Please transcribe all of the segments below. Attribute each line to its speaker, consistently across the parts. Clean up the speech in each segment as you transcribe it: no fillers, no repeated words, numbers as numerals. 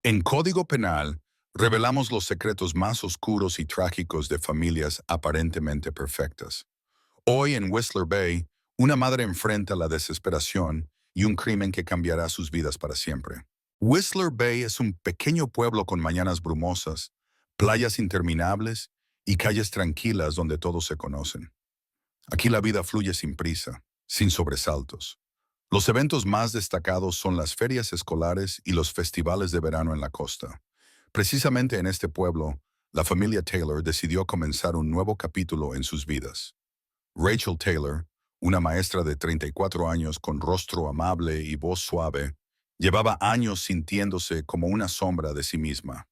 Speaker 1: En Código Penal, revelamos los secretos más oscuros y trágicos de familias aparentemente perfectas. Hoy en Whistler Bay, una madre enfrenta la desesperación y un crimen que cambiará sus vidas para siempre. Whistler Bay es un pequeño pueblo con mañanas brumosas, playas interminables y calles tranquilas donde todos se conocen. Aquí la vida fluye sin prisa, sin sobresaltos. Los eventos más destacados son las ferias escolares y los festivales de verano en la costa. Precisamente en este pueblo, la familia Taylor decidió comenzar un nuevo capítulo en sus vidas. Rachel Taylor, una maestra de 34 años con rostro amable y voz suave, llevaba años sintiéndose como una sombra de sí misma.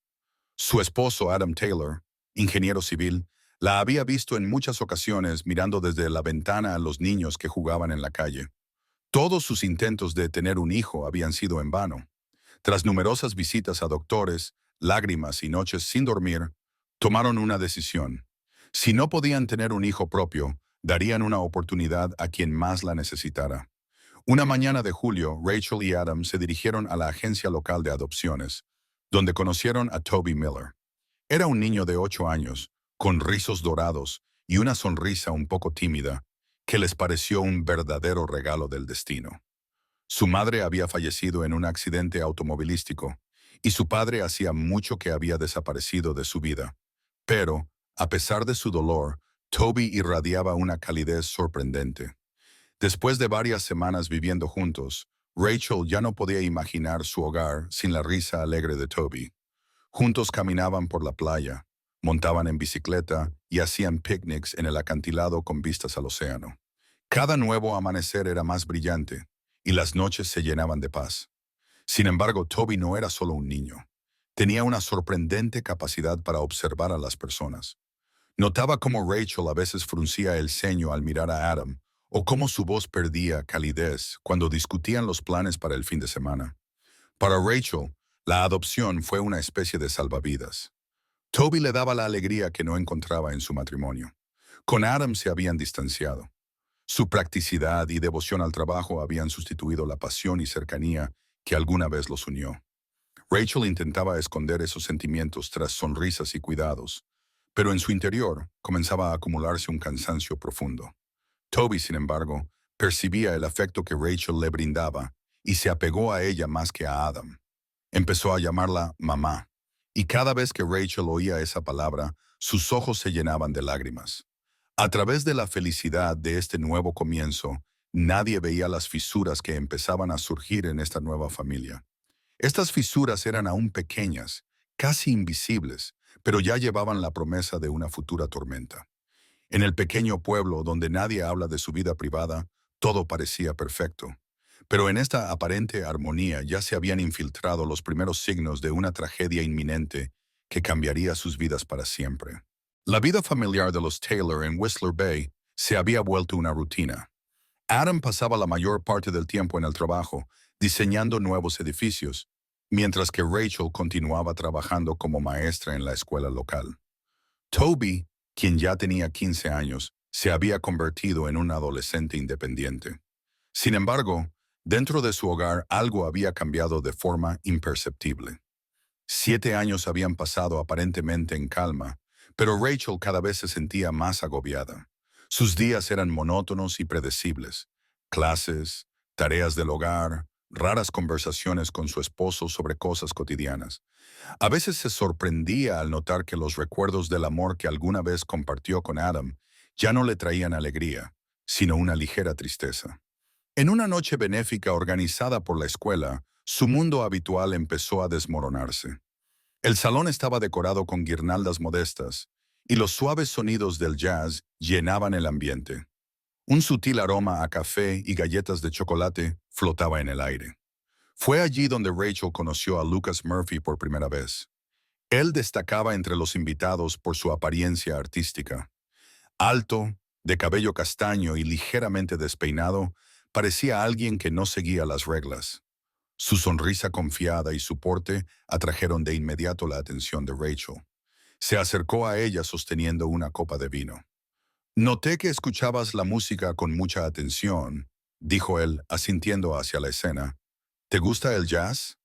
Speaker 1: Su esposo, Adam Taylor, ingeniero civil, la había visto en muchas ocasiones mirando desde la ventana a los niños que jugaban en la calle. Todos sus intentos de tener un hijo habían sido en vano. Tras numerosas visitas a doctores, lágrimas y noches sin dormir, tomaron una decisión. Si no podían tener un hijo propio, darían una oportunidad a quien más la necesitara. Una mañana de julio, Rachel y Adam se dirigieron a la agencia local de adopciones, donde conocieron a Toby Miller. Era un niño de 8 años, con rizos dorados y una sonrisa un poco tímida, que les pareció un verdadero regalo del destino. Su madre había fallecido en un accidente automovilístico y su padre hacía mucho que había desaparecido de su vida. Pero, a pesar de su dolor, Toby irradiaba una calidez sorprendente. Después de varias semanas viviendo juntos, Rachel ya no podía imaginar su hogar sin la risa alegre de Toby. Juntos caminaban por la playa, montaban en bicicleta y hacían picnics en el acantilado con vistas al océano. Cada nuevo amanecer era más brillante y las noches se llenaban de paz. Sin embargo, Toby no era solo un niño. Tenía una sorprendente capacidad para observar a las personas. Notaba cómo Rachel a veces fruncía el ceño al mirar a Adam o cómo su voz perdía calidez cuando discutían los planes para el fin de semana. Para Rachel, la adopción fue una especie de salvavidas. Toby le daba la alegría que no encontraba en su matrimonio. Con Adam se habían distanciado. Su practicidad y devoción al trabajo habían sustituido la pasión y cercanía que alguna vez los unió. Rachel intentaba esconder esos sentimientos tras sonrisas y cuidados, pero en su interior comenzaba a acumularse un cansancio profundo. Toby, sin embargo, percibía el afecto que Rachel le brindaba y se apegó a ella más que a Adam. Empezó a llamarla mamá, y cada vez que Rachel oía esa palabra, sus ojos se llenaban de lágrimas. A través de la felicidad de este nuevo comienzo, nadie veía las fisuras que empezaban a surgir en esta nueva familia. Estas fisuras eran aún pequeñas, casi invisibles, pero ya llevaban la promesa de una futura tormenta. En el pequeño pueblo donde nadie habla de su vida privada, todo parecía perfecto. Pero en esta aparente armonía ya se habían infiltrado los primeros signos de una tragedia inminente que cambiaría sus vidas para siempre. La vida familiar de los Taylor en Whistler Bay se había vuelto una rutina. Adam pasaba la mayor parte del tiempo en el trabajo, diseñando nuevos edificios, mientras que Rachel continuaba trabajando como maestra en la escuela local. Toby, quien ya tenía 15 años, se había convertido en un adolescente independiente. Sin embargo, dentro de su hogar algo había cambiado de forma imperceptible. 7 años habían pasado aparentemente en calma, pero Rachel cada vez se sentía más agobiada. Sus días eran monótonos y predecibles. Clases, tareas del hogar, raras conversaciones con su esposo sobre cosas cotidianas. A veces se sorprendía al notar que los recuerdos del amor que alguna vez compartió con Adam ya no le traían alegría, sino una ligera tristeza. En una noche benéfica organizada por la escuela, su mundo habitual empezó a desmoronarse. El salón estaba decorado con guirnaldas modestas, y los suaves sonidos del jazz llenaban el ambiente. Un sutil aroma a café y galletas de chocolate flotaba en el aire. Fue allí donde Rachel conoció a Lucas Murphy por primera vez. Él destacaba entre los invitados por su apariencia artística. Alto, de cabello castaño y ligeramente despeinado, parecía alguien que no seguía las reglas. Su sonrisa confiada y su porte atrajeron de inmediato la atención de Rachel. Se acercó a ella sosteniendo una copa de vino. Noté que escuchabas la música con mucha atención, dijo él, asintiendo hacia la escena. ¿Te gusta el jazz?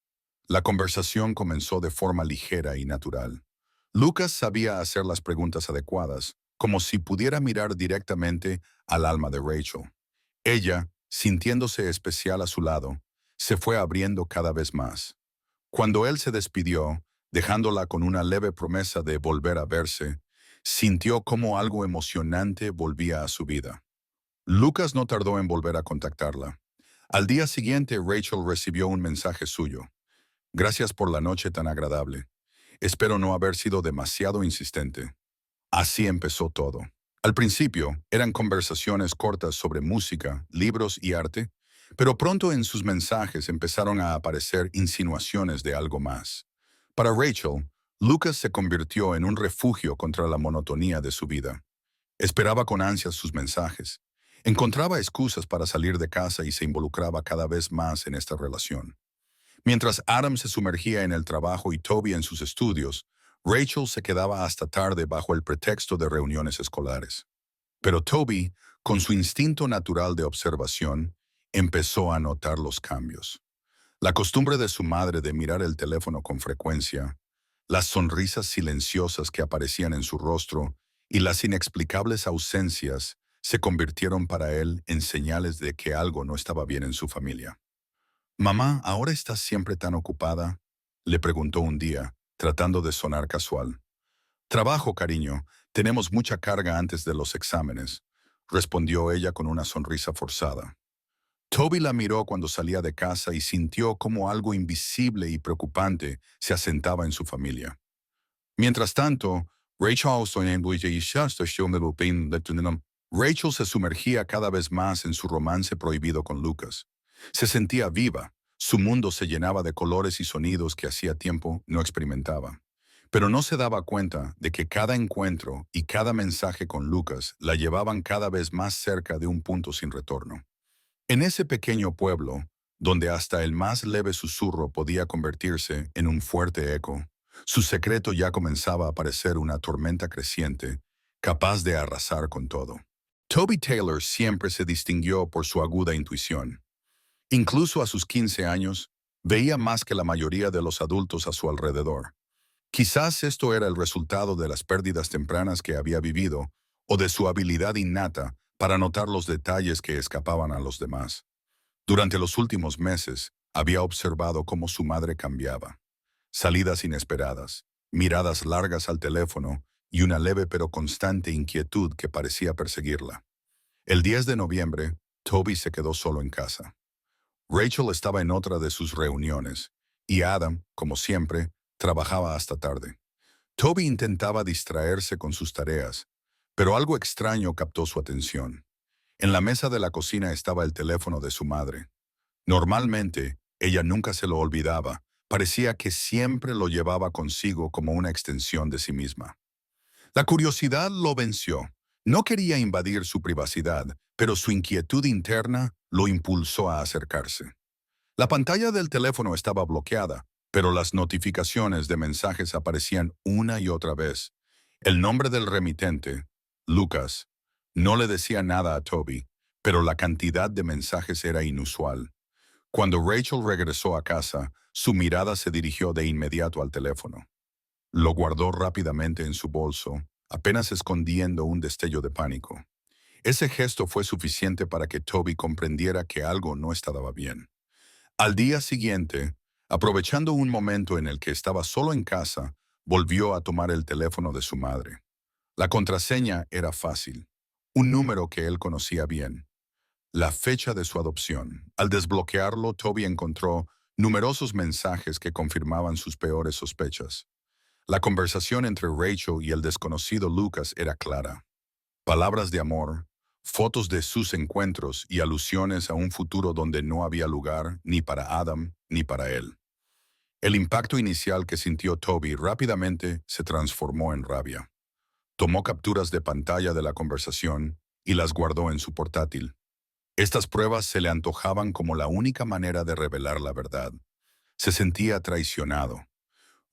Speaker 1: La conversación comenzó de forma ligera y natural. Lucas sabía hacer las preguntas adecuadas, como si pudiera mirar directamente al alma de Rachel. Ella, sintiéndose especial a su lado, se fue abriendo cada vez más. Cuando él se despidió, dejándola con una leve promesa de volver a verse, sintió como algo emocionante volvía a su vida. Lucas no tardó en volver a contactarla. Al día siguiente, Rachel recibió un mensaje suyo. Gracias por la noche tan agradable. Espero no haber sido demasiado insistente. Así empezó todo. Al principio, eran conversaciones cortas sobre música, libros y arte, pero pronto en sus mensajes empezaron a aparecer insinuaciones de algo más. Para Rachel, Lucas se convirtió en un refugio contra la monotonía de su vida. Esperaba con ansias sus mensajes. Encontraba excusas para salir de casa y se involucraba cada vez más en esta relación. Mientras Adam se sumergía en el trabajo y Toby en sus estudios, Rachel se quedaba hasta tarde bajo el pretexto de reuniones escolares. Pero Toby, con su instinto natural de observación, empezó a notar los cambios. La costumbre de su madre de mirar el teléfono con frecuencia, las sonrisas silenciosas que aparecían en su rostro y las inexplicables ausencias se convirtieron para él en señales de que algo no estaba bien en su familia. «Mamá, ¿ahora estás siempre tan ocupada?», le preguntó un día, tratando de sonar casual. «Trabajo, cariño. Tenemos mucha carga antes de los exámenes», respondió ella con una sonrisa forzada. Toby la miró cuando salía de casa y sintió como algo invisible y preocupante se asentaba en su familia. Mientras tanto, Rachel se sumergía cada vez más en su romance prohibido con Lucas. Se sentía viva, su mundo se llenaba de colores y sonidos que hacía tiempo no experimentaba. Pero no se daba cuenta de que cada encuentro y cada mensaje con Lucas la llevaban cada vez más cerca de un punto sin retorno. En ese pequeño pueblo, donde hasta el más leve susurro podía convertirse en un fuerte eco, su secreto ya comenzaba a parecer una tormenta creciente, capaz de arrasar con todo. Toby Taylor siempre se distinguió por su aguda intuición. Incluso a sus 15 años, veía más que la mayoría de los adultos a su alrededor. Quizás esto era el resultado de las pérdidas tempranas que había vivido o de su habilidad innata para notar los detalles que escapaban a los demás. Durante los últimos meses, había observado cómo su madre cambiaba. Salidas inesperadas, miradas largas al teléfono y una leve pero constante inquietud que parecía perseguirla. El 10 de noviembre, Toby se quedó solo en casa. Rachel estaba en otra de sus reuniones, y Adam, como siempre, trabajaba hasta tarde. Toby intentaba distraerse con sus tareas, pero algo extraño captó su atención. En la mesa de la cocina estaba el teléfono de su madre. Normalmente, ella nunca se lo olvidaba, parecía que siempre lo llevaba consigo como una extensión de sí misma. La curiosidad lo venció. No quería invadir su privacidad, pero su inquietud interna lo impulsó a acercarse. La pantalla del teléfono estaba bloqueada, pero las notificaciones de mensajes aparecían una y otra vez. El nombre del remitente, Lucas, no le decía nada a Toby, pero la cantidad de mensajes era inusual. Cuando Rachel regresó a casa, su mirada se dirigió de inmediato al teléfono. Lo guardó rápidamente en su bolso, apenas escondiendo un destello de pánico. Ese gesto fue suficiente para que Toby comprendiera que algo no estaba bien. Al día siguiente, aprovechando un momento en el que estaba solo en casa, volvió a tomar el teléfono de su madre. La contraseña era fácil, un número que él conocía bien. La fecha de su adopción. Al desbloquearlo, Toby encontró numerosos mensajes que confirmaban sus peores sospechas. La conversación entre Rachel y el desconocido Lucas era clara. Palabras de amor, fotos de sus encuentros y alusiones a un futuro donde no había lugar ni para Adam ni para él. El impacto inicial que sintió Toby rápidamente se transformó en rabia. Tomó capturas de pantalla de la conversación y las guardó en su portátil. Estas pruebas se le antojaban como la única manera de revelar la verdad. Se sentía traicionado.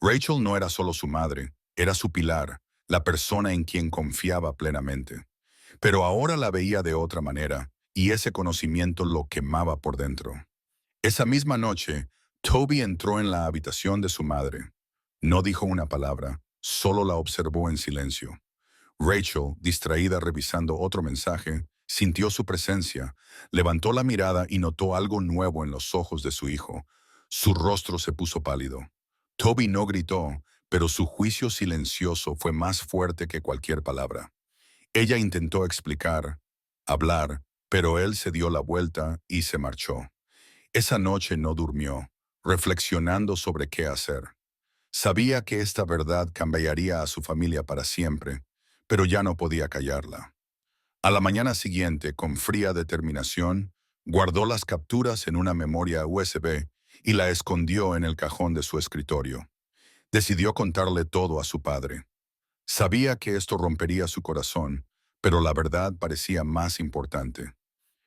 Speaker 1: Rachel no era solo su madre, era su pilar, la persona en quien confiaba plenamente. Pero ahora la veía de otra manera, y ese conocimiento lo quemaba por dentro. Esa misma noche, Toby entró en la habitación de su madre. No dijo una palabra, solo la observó en silencio. Rachel, distraída revisando otro mensaje, sintió su presencia, levantó la mirada y notó algo nuevo en los ojos de su hijo. Su rostro se puso pálido. Toby no gritó, pero su juicio silencioso fue más fuerte que cualquier palabra. Ella intentó explicar, hablar, pero él se dio la vuelta y se marchó. Esa noche no durmió, reflexionando sobre qué hacer. Sabía que esta verdad cambiaría a su familia para siempre, pero ya no podía callarla. A la mañana siguiente, con fría determinación, guardó las capturas en una memoria USB y la escondió en el cajón de su escritorio. Decidió contarle todo a su padre. Sabía que esto rompería su corazón, pero la verdad parecía más importante.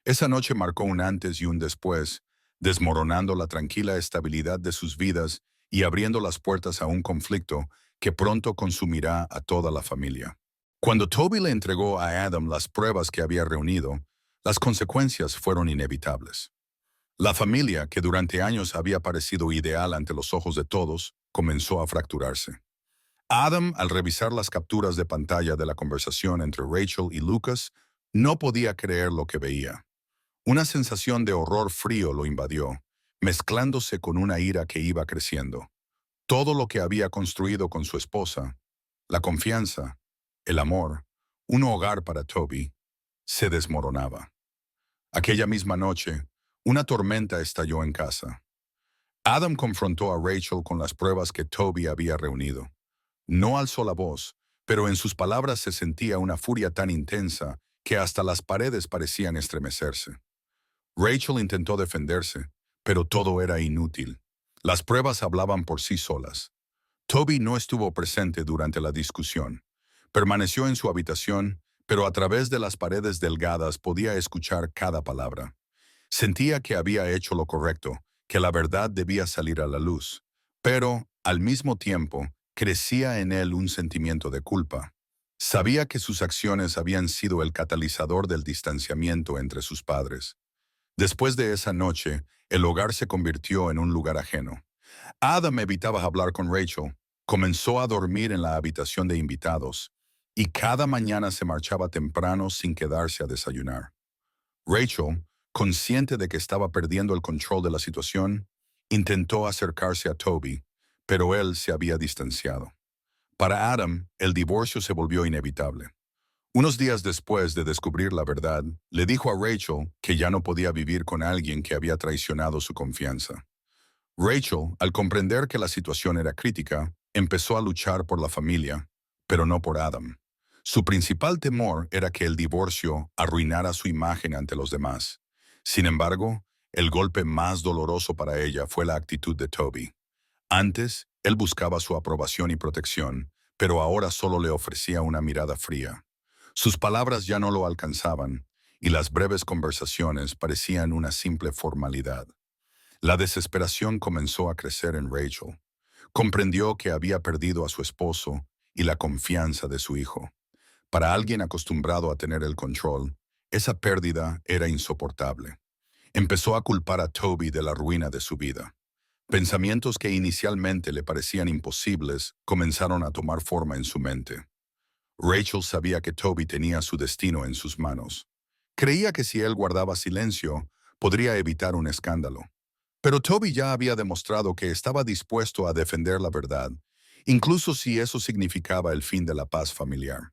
Speaker 1: Esa noche marcó un antes y un después, desmoronando la tranquila estabilidad de sus vidas y abriendo las puertas a un conflicto que pronto consumirá a toda la familia. Cuando Toby le entregó a Adam las pruebas que había reunido, las consecuencias fueron inevitables. La familia, que durante años había parecido ideal ante los ojos de todos, comenzó a fracturarse. Adam, al revisar las capturas de pantalla de la conversación entre Rachel y Lucas, no podía creer lo que veía. Una sensación de horror frío lo invadió, mezclándose con una ira que iba creciendo. Todo lo que había construido con su esposa, la confianza, el amor, un hogar para Toby, se desmoronaba. Aquella misma noche, una tormenta estalló en casa. Adam confrontó a Rachel con las pruebas que Toby había reunido. No alzó la voz, pero en sus palabras se sentía una furia tan intensa que hasta las paredes parecían estremecerse. Rachel intentó defenderse, pero todo era inútil. Las pruebas hablaban por sí solas. Toby no estuvo presente durante la discusión. Permaneció en su habitación, pero a través de las paredes delgadas podía escuchar cada palabra. Sentía que había hecho lo correcto, que la verdad debía salir a la luz. Pero, al mismo tiempo, crecía en él un sentimiento de culpa. Sabía que sus acciones habían sido el catalizador del distanciamiento entre sus padres. Después de esa noche, el hogar se convirtió en un lugar ajeno. Adam evitaba hablar con Rachel, comenzó a dormir en la habitación de invitados, y cada mañana se marchaba temprano sin quedarse a desayunar. Rachel, consciente de que estaba perdiendo el control de la situación, intentó acercarse a Toby, pero él se había distanciado. Para Adam, el divorcio se volvió inevitable. Unos días después de descubrir la verdad, le dijo a Rachel que ya no podía vivir con alguien que había traicionado su confianza. Rachel, al comprender que la situación era crítica, empezó a luchar por la familia, pero no por Adam. Su principal temor era que el divorcio arruinara su imagen ante los demás. Sin embargo, el golpe más doloroso para ella fue la actitud de Toby. Antes, él buscaba su aprobación y protección, pero ahora solo le ofrecía una mirada fría. Sus palabras ya no lo alcanzaban, y las breves conversaciones parecían una simple formalidad. La desesperación comenzó a crecer en Rachel. Comprendió que había perdido a su esposo y la confianza de su hijo. Para alguien acostumbrado a tener el control, esa pérdida era insoportable. Empezó a culpar a Toby de la ruina de su vida. Pensamientos que inicialmente le parecían imposibles comenzaron a tomar forma en su mente. Rachel sabía que Toby tenía su destino en sus manos. Creía que si él guardaba silencio, podría evitar un escándalo. Pero Toby ya había demostrado que estaba dispuesto a defender la verdad, incluso si eso significaba el fin de la paz familiar.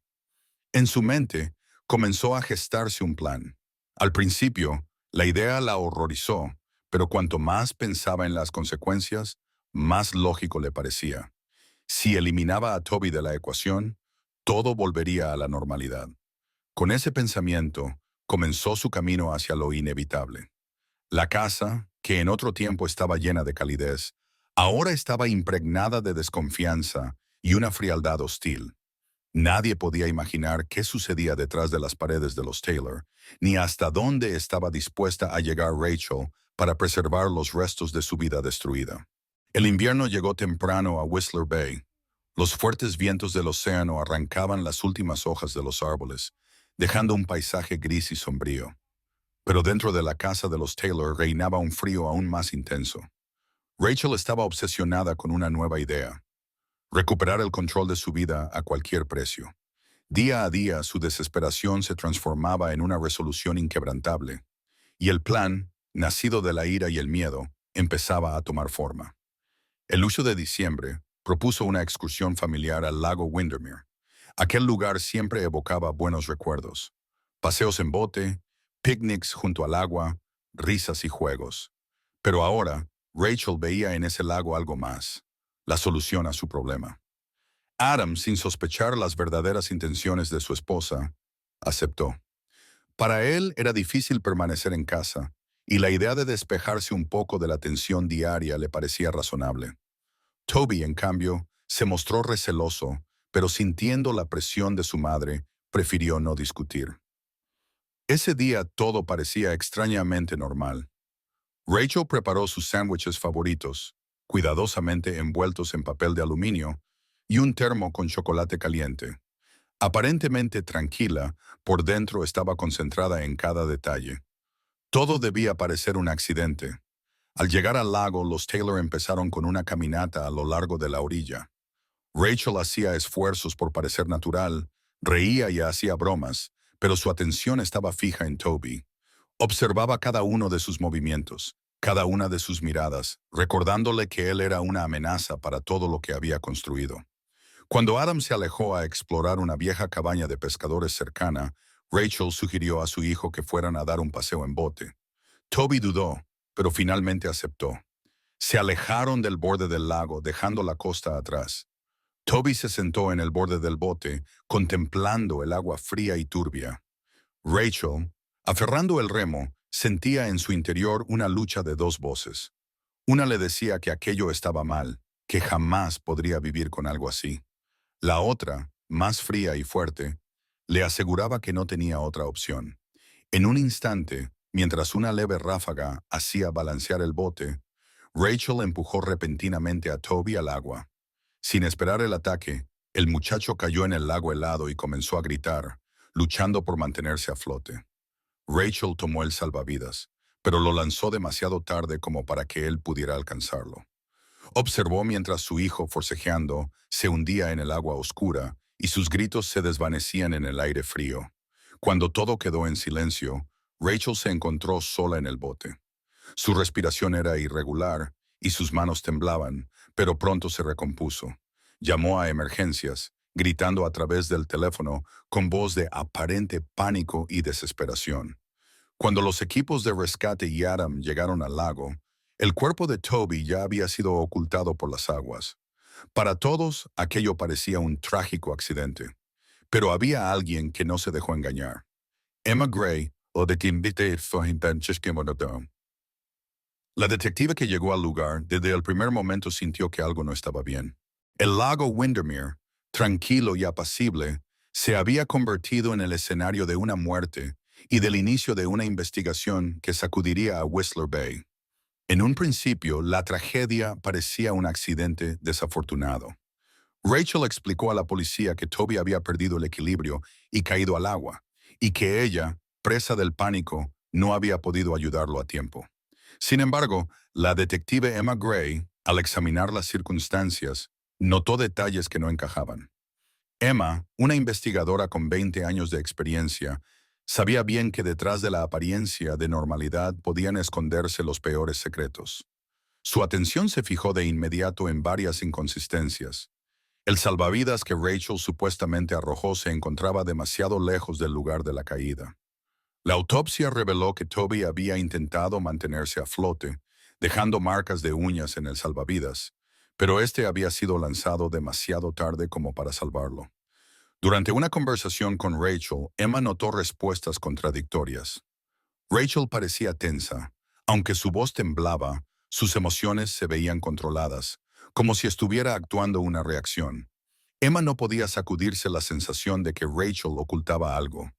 Speaker 1: En su mente, comenzó a gestarse un plan. Al principio, la idea la horrorizó, pero cuanto más pensaba en las consecuencias, más lógico le parecía. Si eliminaba a Toby de la ecuación, todo volvería a la normalidad. Con ese pensamiento, comenzó su camino hacia lo inevitable. La casa, que en otro tiempo estaba llena de calidez, ahora estaba impregnada de desconfianza y una frialdad hostil. Nadie podía imaginar qué sucedía detrás de las paredes de los Taylor, ni hasta dónde estaba dispuesta a llegar Rachel para preservar los restos de su vida destruida. El invierno llegó temprano a Whistler Bay. Los fuertes vientos del océano arrancaban las últimas hojas de los árboles, dejando un paisaje gris y sombrío. Pero dentro de la casa de los Taylor reinaba un frío aún más intenso. Rachel estaba obsesionada con una nueva idea: recuperar el control de su vida a cualquier precio. Día a día, su desesperación se transformaba en una resolución inquebrantable, y el plan, nacido de la ira y el miedo, empezaba a tomar forma. El 8 de diciembre, propuso una excursión familiar al lago Windermere. Aquel lugar siempre evocaba buenos recuerdos: paseos en bote, picnics junto al agua, risas y juegos. Pero ahora, Rachel veía en ese lago algo más: la solución a su problema. Adam, sin sospechar las verdaderas intenciones de su esposa, aceptó. Para él era difícil permanecer en casa, y la idea de despejarse un poco de la tensión diaria le parecía razonable. Toby, en cambio, se mostró receloso, pero sintiendo la presión de su madre, prefirió no discutir. Ese día todo parecía extrañamente normal. Rachel preparó sus sándwiches favoritos, cuidadosamente envueltos en papel de aluminio, y un termo con chocolate caliente. Aparentemente tranquila, por dentro estaba concentrada en cada detalle. Todo debía parecer un accidente. Al llegar al lago, los Taylor empezaron con una caminata a lo largo de la orilla. Rachel hacía esfuerzos por parecer natural, reía y hacía bromas, pero su atención estaba fija en Toby. Observaba cada uno de sus movimientos, cada una de sus miradas, recordándole que él era una amenaza para todo lo que había construido. Cuando Adam se alejó a explorar una vieja cabaña de pescadores cercana, Rachel sugirió a su hijo que fueran a dar un paseo en bote. Toby dudó, pero finalmente aceptó. Se alejaron del borde del lago, dejando la costa atrás. Toby se sentó en el borde del bote, contemplando el agua fría y turbia. Rachel, aferrando el remo, sentía en su interior una lucha de dos voces. Una le decía que aquello estaba mal, que jamás podría vivir con algo así. La otra, más fría y fuerte, le aseguraba que no tenía otra opción. En un instante, mientras una leve ráfaga hacía balancear el bote, Rachel empujó repentinamente a Toby al agua. Sin esperar el ataque, el muchacho cayó en el lago helado y comenzó a gritar, luchando por mantenerse a flote. Rachel tomó el salvavidas, pero lo lanzó demasiado tarde como para que él pudiera alcanzarlo. Observó mientras su hijo, forcejeando, se hundía en el agua oscura y sus gritos se desvanecían en el aire frío. Cuando todo quedó en silencio, Rachel se encontró sola en el bote. Su respiración era irregular y sus manos temblaban, pero pronto se recompuso. Llamó a emergencias, gritando a través del teléfono con voz de aparente pánico y desesperación. Cuando los equipos de rescate y Adam llegaron al lago, el cuerpo de Toby ya había sido ocultado por las aguas. Para todos, aquello parecía un trágico accidente. Pero había alguien que no se dejó engañar. Emma Gray, o de la detective que llegó al lugar, desde el primer momento sintió que algo no estaba bien. El lago Windermere, tranquilo y apacible, se había convertido en el escenario de una muerte y del inicio de una investigación que sacudiría a Whistler Bay. En un principio, la tragedia parecía un accidente desafortunado. Rachel explicó a la policía que Toby había perdido el equilibrio y caído al agua, y que ella, presa del pánico, no había podido ayudarlo a tiempo. Sin embargo, la detective Emma Gray, al examinar las circunstancias, notó detalles que no encajaban. Emma, una investigadora con 20 años de experiencia, sabía bien que detrás de la apariencia de normalidad podían esconderse los peores secretos. Su atención se fijó de inmediato en varias inconsistencias. El salvavidas que Rachel supuestamente arrojó se encontraba demasiado lejos del lugar de la caída. La autopsia reveló que Toby había intentado mantenerse a flote, dejando marcas de uñas en el salvavidas, pero este había sido lanzado demasiado tarde como para salvarlo. Durante una conversación con Rachel, Emma notó respuestas contradictorias. Rachel parecía tensa. Aunque su voz temblaba, sus emociones se veían controladas, como si estuviera actuando una reacción. Emma no podía sacudirse la sensación de que Rachel ocultaba algo.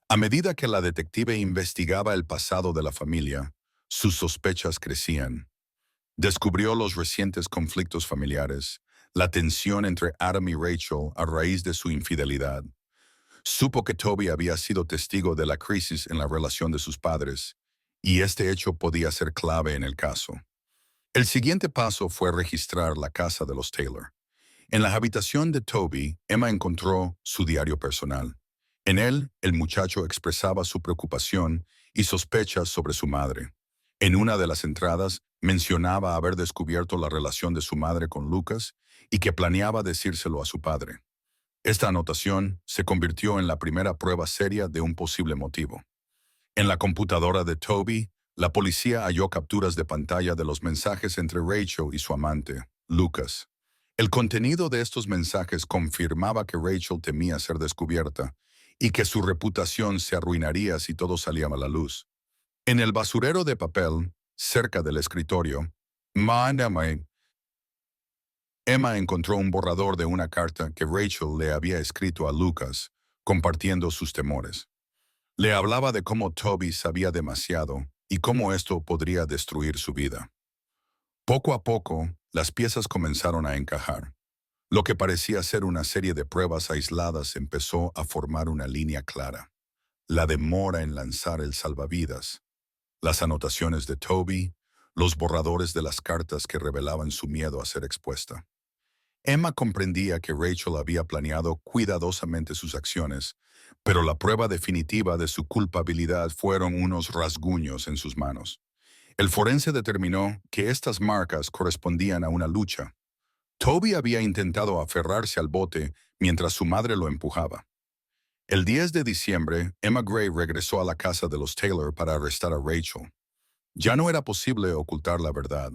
Speaker 1: A medida que la detective investigaba el pasado de la familia, sus sospechas crecían. Descubrió los recientes conflictos familiares, la tensión entre Adam y Rachel a raíz de su infidelidad. Supo que Toby había sido testigo de la crisis en la relación de sus padres, y este hecho podía ser clave en el caso. El siguiente paso fue registrar la casa de los Taylor. En la habitación de Toby, Emma encontró su diario personal. En él, el muchacho expresaba su preocupación y sospechas sobre su madre. En una de las entradas, mencionaba haber descubierto la relación de su madre con Lucas y que planeaba decírselo a su padre. Esta anotación se convirtió en la primera prueba seria de un posible motivo. En la computadora de Toby, la policía halló capturas de pantalla de los mensajes entre Rachel y su amante, Lucas. El contenido de estos mensajes confirmaba que Rachel temía ser descubierta y que su reputación se arruinaría si todo salía a la luz. En el basurero de papel, cerca del escritorio, Emma encontró un borrador de una carta que Rachel le había escrito a Lucas, compartiendo sus temores. Le hablaba de cómo Toby sabía demasiado y cómo esto podría destruir su vida. Poco a poco, las piezas comenzaron a encajar. Lo que parecía ser una serie de pruebas aisladas empezó a formar una línea clara. La demora en lanzar el salvavidas, las anotaciones de Toby, los borradores de las cartas que revelaban su miedo a ser expuesta. Emma comprendía que Rachel había planeado cuidadosamente sus acciones, pero la prueba definitiva de su culpabilidad fueron unos rasguños en sus manos. El forense determinó que estas marcas correspondían a una lucha. Toby había intentado aferrarse al bote mientras su madre lo empujaba. El 10 de diciembre, Emma Gray regresó a la casa de los Taylor para arrestar a Rachel. Ya no era posible ocultar la verdad.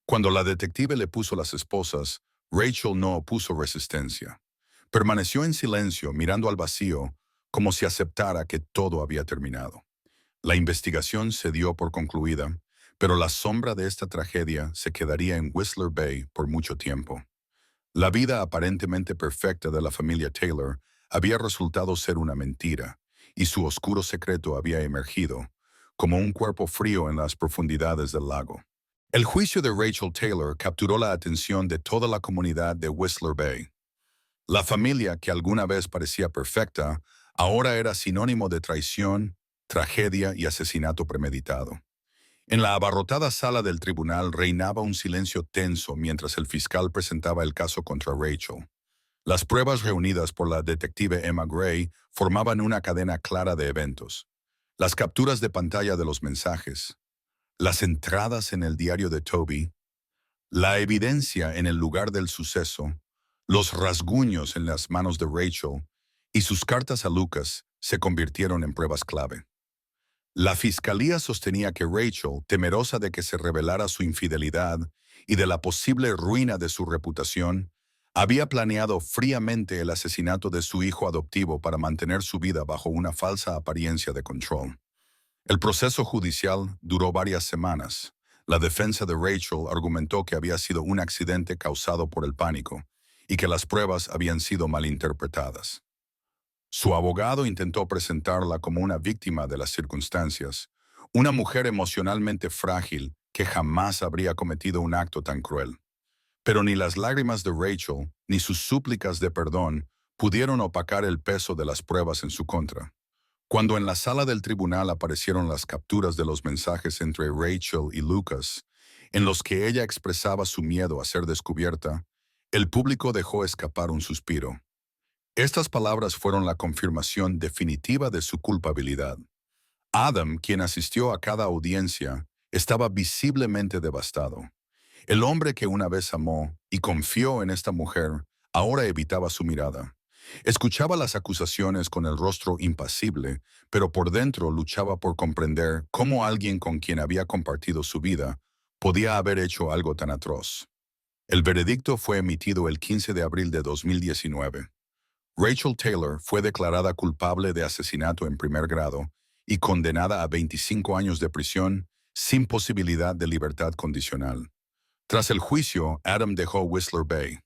Speaker 1: Cuando la detective le puso las esposas, Rachel no opuso resistencia. Permaneció en silencio, mirando al vacío, como si aceptara que todo había terminado. La investigación se dio por concluida, pero la sombra de esta tragedia se quedaría en Whistler Bay por mucho tiempo. La vida aparentemente perfecta de la familia Taylor había resultado ser una mentira, y su oscuro secreto había emergido, como un cuerpo frío en las profundidades del lago. El juicio de Rachel Taylor capturó la atención de toda la comunidad de Whistler Bay. La familia, que alguna vez parecía perfecta, ahora era sinónimo de traición, tragedia y asesinato premeditado. En la abarrotada sala del tribunal reinaba un silencio tenso mientras el fiscal presentaba el caso contra Rachel. Las pruebas reunidas por la detective Emma Gray formaban una cadena clara de eventos. Las capturas de pantalla de los mensajes, las entradas en el diario de Toby, la evidencia en el lugar del suceso, los rasguños en las manos de Rachel y sus cartas a Lucas se convirtieron en pruebas clave. La fiscalía sostenía que Rachel, temerosa de que se revelara su infidelidad y de la posible ruina de su reputación, había planeado fríamente el asesinato de su hijo adoptivo para mantener su vida bajo una falsa apariencia de control. El proceso judicial duró varias semanas. La defensa de Rachel argumentó que había sido un accidente causado por el pánico y que las pruebas habían sido malinterpretadas. Su abogado intentó presentarla como una víctima de las circunstancias, una mujer emocionalmente frágil que jamás habría cometido un acto tan cruel. Pero ni las lágrimas de Rachel ni sus súplicas de perdón pudieron opacar el peso de las pruebas en su contra. Cuando en la sala del tribunal aparecieron las capturas de los mensajes entre Rachel y Lucas, en los que ella expresaba su miedo a ser descubierta, el público dejó escapar un suspiro. Estas palabras fueron la confirmación definitiva de su culpabilidad. Adam, quien asistió a cada audiencia, estaba visiblemente devastado. El hombre que una vez amó y confió en esta mujer, ahora evitaba su mirada. Escuchaba las acusaciones con el rostro impasible, pero por dentro luchaba por comprender cómo alguien con quien había compartido su vida podía haber hecho algo tan atroz. El veredicto fue emitido el 15 de abril de 2019. Rachel Taylor fue declarada culpable de asesinato en primer grado y condenada a 25 años de prisión sin posibilidad de libertad condicional. Tras el juicio, Adam dejó Whistler Bay.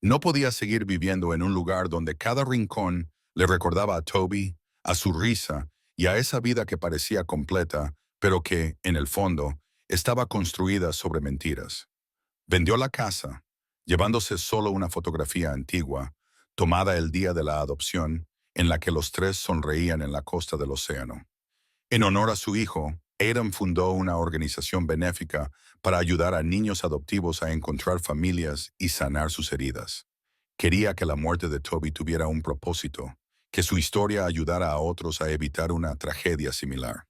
Speaker 1: No podía seguir viviendo en un lugar donde cada rincón le recordaba a Toby, a su risa y a esa vida que parecía completa, pero que, en el fondo, estaba construida sobre mentiras. Vendió la casa, llevándose solo una fotografía antigua, tomada el día de la adopción, en la que los tres sonreían en la costa del océano. En honor a su hijo, Adam fundó una organización benéfica para ayudar a niños adoptivos a encontrar familias y sanar sus heridas. Quería que la muerte de Toby tuviera un propósito, que su historia ayudara a otros a evitar una tragedia similar.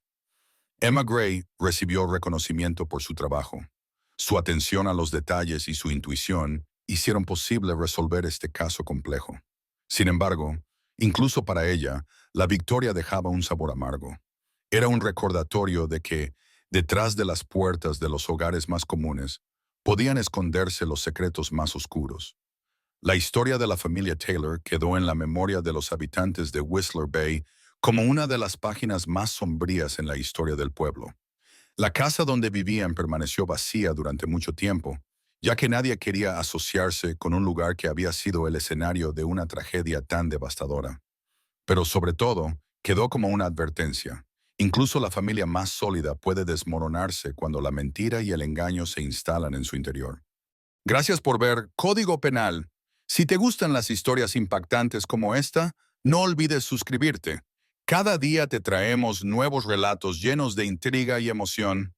Speaker 1: Emma Gray recibió reconocimiento por su trabajo. Su atención a los detalles y su intuición hicieron posible resolver este caso complejo. Sin embargo, incluso para ella, la victoria dejaba un sabor amargo. Era un recordatorio de que, detrás de las puertas de los hogares más comunes, podían esconderse los secretos más oscuros. La historia de la familia Taylor quedó en la memoria de los habitantes de Whistler Bay como una de las páginas más sombrías en la historia del pueblo. La casa donde vivían permaneció vacía durante mucho tiempo, ya que nadie quería asociarse con un lugar que había sido el escenario de una tragedia tan devastadora. Pero sobre todo, quedó como una advertencia. Incluso la familia más sólida puede desmoronarse cuando la mentira y el engaño se instalan en su interior. Gracias por ver Código Penal. Si te gustan las historias impactantes como esta, no olvides suscribirte. Cada día te traemos nuevos relatos llenos de intriga y emoción.